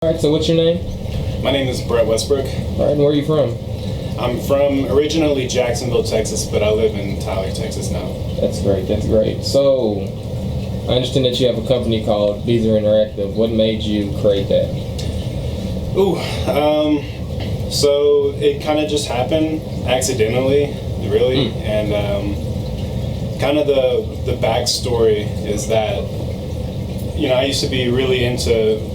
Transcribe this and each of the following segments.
All right, so what's your name? My name is Brett Westbrook. All right, and where are you from? I'm from originally Jacksonville, Texas, but I live in Tyler, Texas now. That's great, that's great. So, I understand that you have a company called Beezer Interactive. What made you create that? So it kind of just happened accidentally, really, and kind of the backstory is that, I used to be really into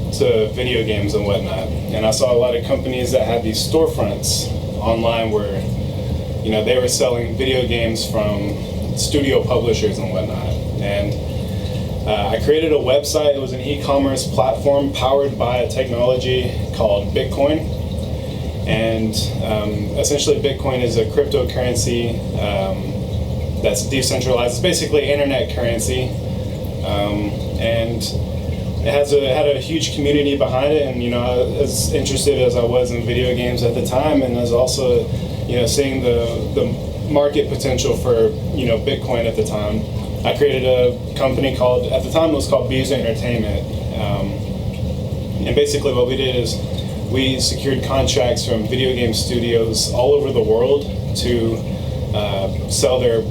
video games and whatnot, and I saw a lot of companies that had these storefronts online where, they were selling video games from studio publishers and whatnot, and I created a website. It was an e-commerce platform powered by a technology called Bitcoin, and essentially Bitcoin is a cryptocurrency that's decentralized. It's basically internet currency, and it had a huge community behind it. And as interested as I was in video games at the time, and I was also seeing the market potential for Bitcoin at the time, I created a company called, at the time it was called Beezer Entertainment, and basically what we did is we secured contracts from video game studios all over the world to sell their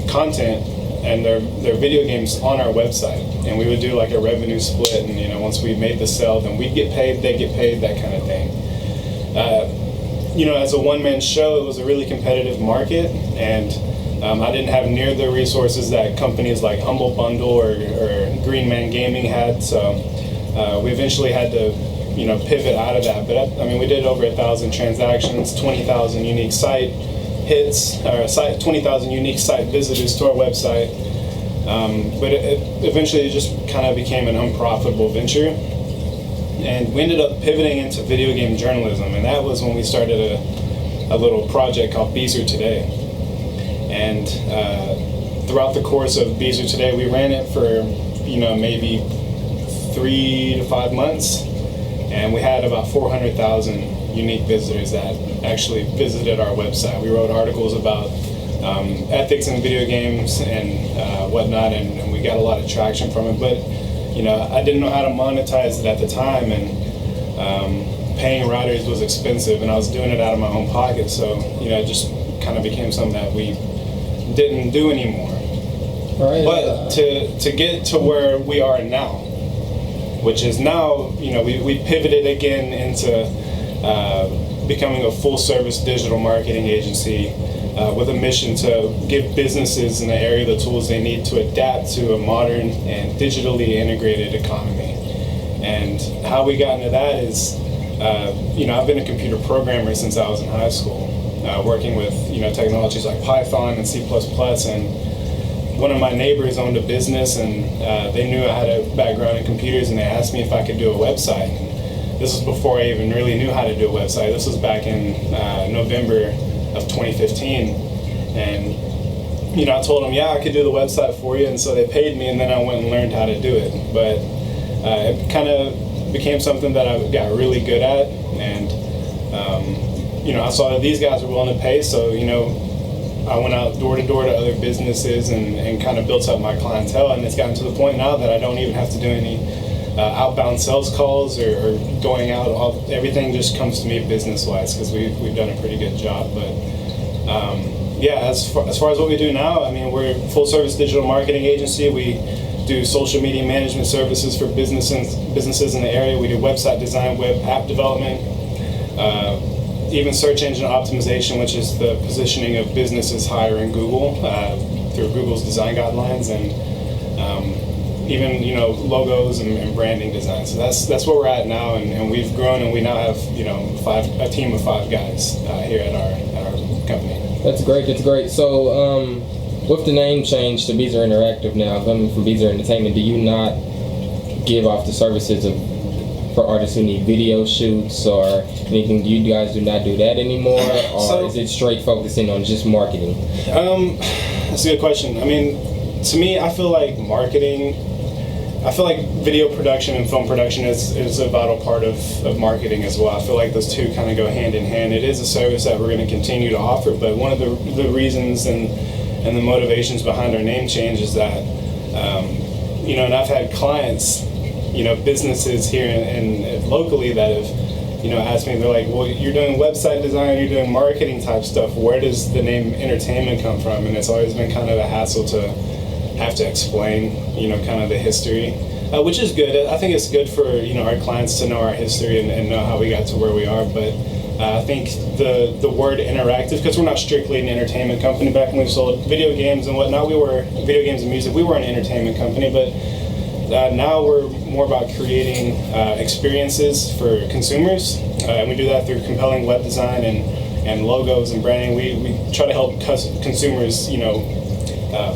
content and their video games on our website, and we would do like a revenue split, and once we made the sale, then we'd get paid, they'd get paid, that kind of thing. As a one-man show, it was a really competitive market, and I didn't have near the resources that companies like Humble Bundle or Green Man Gaming had, so we eventually had to pivot out of that. But we did over 1,000 transactions, 20,000 unique site hits, or 20,000 unique site visitors to our website. But it eventually just kind of became an unprofitable venture, and we ended up pivoting into video game journalism, and that was when we started a little project called Beezer Today. And throughout the course of Beezer Today, we ran it for maybe 3 to 5 months, and we had about 400,000 unique visitors that actually visited our website. We wrote articles about ethics in video games and whatnot, and we got a lot of traction from it. But I didn't know how to monetize it at the time, and paying writers was expensive, and I was doing it out of my own pocket. So it just kind of became something that we didn't do anymore. Right. But to get to where we are now, which is now, we pivoted again into becoming a full-service digital marketing agency with a mission to give businesses in the area the tools they need to adapt to a modern and digitally integrated economy. And how we got into that is, I've been a computer programmer since I was in high school, working with technologies like Python and C++, and one of my neighbors owned a business, and they knew I had a background in computers, and they asked me if I could do a website. This was before I even really knew how to do a website. This was back in November of 2015, and I told them, yeah, I could do the website for you, and so they paid me, and then I went and learned how to do it. But it kind of became something that I got really good at, and I saw that these guys were willing to pay, so I went out door to door to other businesses and kind of built up my clientele, and it's gotten to the point now that I don't even have to do any outbound sales calls or going out. Everything just comes to me business-wise, because we've done a pretty good job. But as far as what we do now, we're a full-service digital marketing agency. We do social media management services for businesses in the area. We do website design, web app development, even search engine optimization, which is the positioning of businesses higher in Google through Google's design guidelines, and even logos and branding design. So that's where we're at now, and we've grown, and we now have a team of 5 guys here at our company. That's great. That's great. So with the name change to Beezer Interactive now, coming from Beezer Entertainment, do you not give off the services for artists who need video shoots or anything? You guys do not do that anymore, or is it straight focusing on just marketing? That's a good question. To me, I feel like video production and film production is a vital part of marketing as well. I feel like those two kind of go hand in hand. It is a service that we're going to continue to offer, but one of the reasons and the motivations behind our name change is that, and I've had clients businesses here in locally that have asked me. They're like, well, you're doing website design, you're doing marketing type stuff. Where does the name entertainment come from? And it's always been kind of a hassle to have to explain, kind of the history, which is good. I think it's good for our clients to know our history and know how we got to where we are. But I think the word interactive, because we're not strictly an entertainment company. Back when we sold video games and whatnot, we were video games and music. We were an entertainment company, but now we're more about creating experiences for consumers, and we do that through compelling web design and logos and branding. We try to help consumers,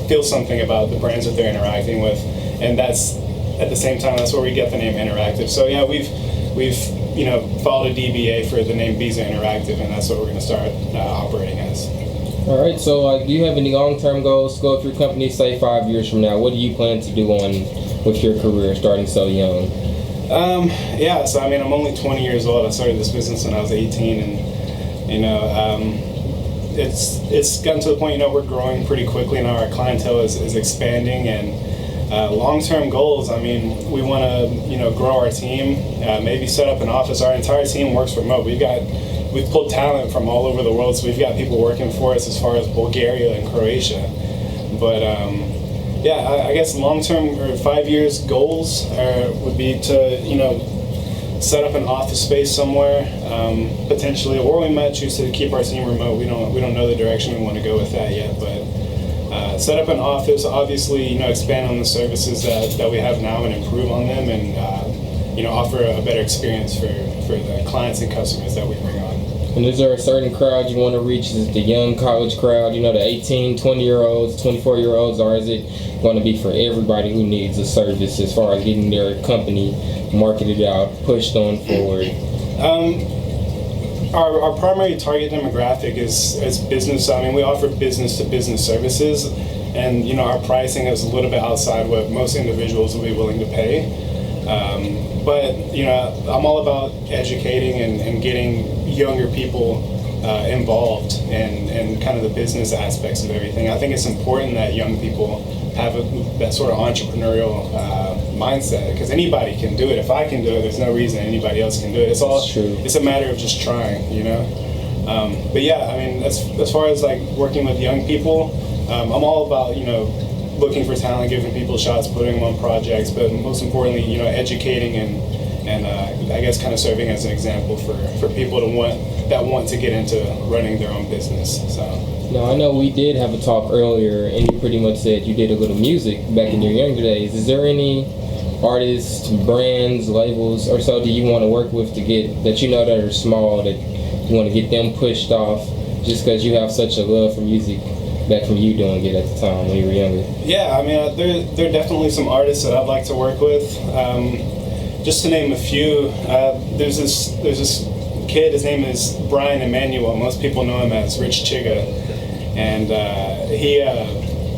feel something about the brands that they're interacting with, and that's at the same time that's where we get the name Interactive. So yeah, we've followed a DBA for the name Beezer Interactive, and that's what we're going to start operating as. All right. So, do you have any long-term goals to go through companies, say 5 years from now? What do you plan to do with your career, starting so young? So I'm only 20 years old. I started this business when I was 18, and it's gotten to the point we're growing pretty quickly now. Our clientele is expanding, and long-term goals. We want to grow our team, maybe set up an office. Our entire team works remote. We've pulled talent from all over the world, so we've got people working for us as far as Bulgaria and Croatia. But I guess long-term or 5 years goals would be to set up an office space somewhere, potentially, or we might choose to keep our team remote. We don't know the direction we want to go with that yet, but set up an office, obviously, expand on the services that we have now and improve on them, and offer a better experience for the clients and customers that we bring on. And is there a certain crowd you want to reach? Is it the young college crowd, the 18, 20-year-olds, 24-year-olds, or is it going to be for everybody who needs a service as far as getting their company marketed out, pushed on forward? Our primary target demographic is business. We offer business-to-business services, and our pricing is a little bit outside what most individuals will be willing to pay. But I'm all about educating and getting younger people involved in kind of the business aspects of everything. I think it's important that young people have that sort of entrepreneurial mindset, because anybody can do it. If I can do it, there's no reason anybody else can do it. It's a matter of just trying, But yeah, as far as like working with young people, I'm all about looking for talent, giving people shots, putting them on projects, but most importantly, educating and I guess kind of serving as an example for people that want to get into running their own business. So. Now, I know we did have a talk earlier, and you pretty much said you did a little music back in your younger days. Is there any artists, brands, labels, or so do you want to work with that that are small, that you want to get them pushed off just because you have such a love for music back from you doing it at the time when you were younger? Yeah, there are definitely some artists that I'd like to work with. Just to name a few, there's this kid. His name is Brian Emanuel. Most people know him as Rich Chiga, and he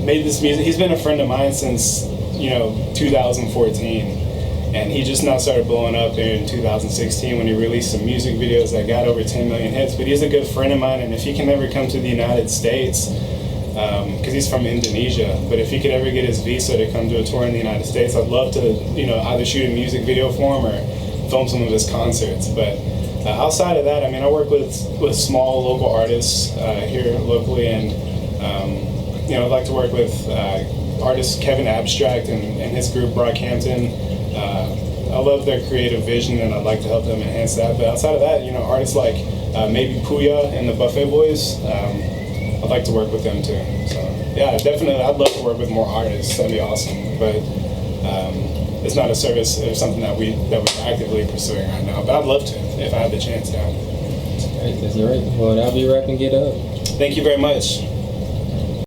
made this music. He's been a friend of mine since 2014, and he just now started blowing up in 2016 when he released some music videos that got over 10 million hits. But he's a good friend of mine, and if he can ever come to the United States, because he's from Indonesia, but if he could ever get his visa to come to a tour in the United States, I'd love to either shoot a music video for him or film some of his concerts. But outside of that, I work with small local artists here locally, and I'd like to work with artist Kevin Abstract and his group Brockhampton. I love their creative vision, and I'd like to help them enhance that. But outside of that, artists like maybe Puya and the Buffet Boys, I'd like to work with them too. So yeah, definitely, I'd love to work with more artists. That'd be awesome. But it's not a service or something that we're actively pursuing right now. But I'd love to if I had the chance. Yeah. That's right. Well, that'll be wrapping it up. Thank you very much.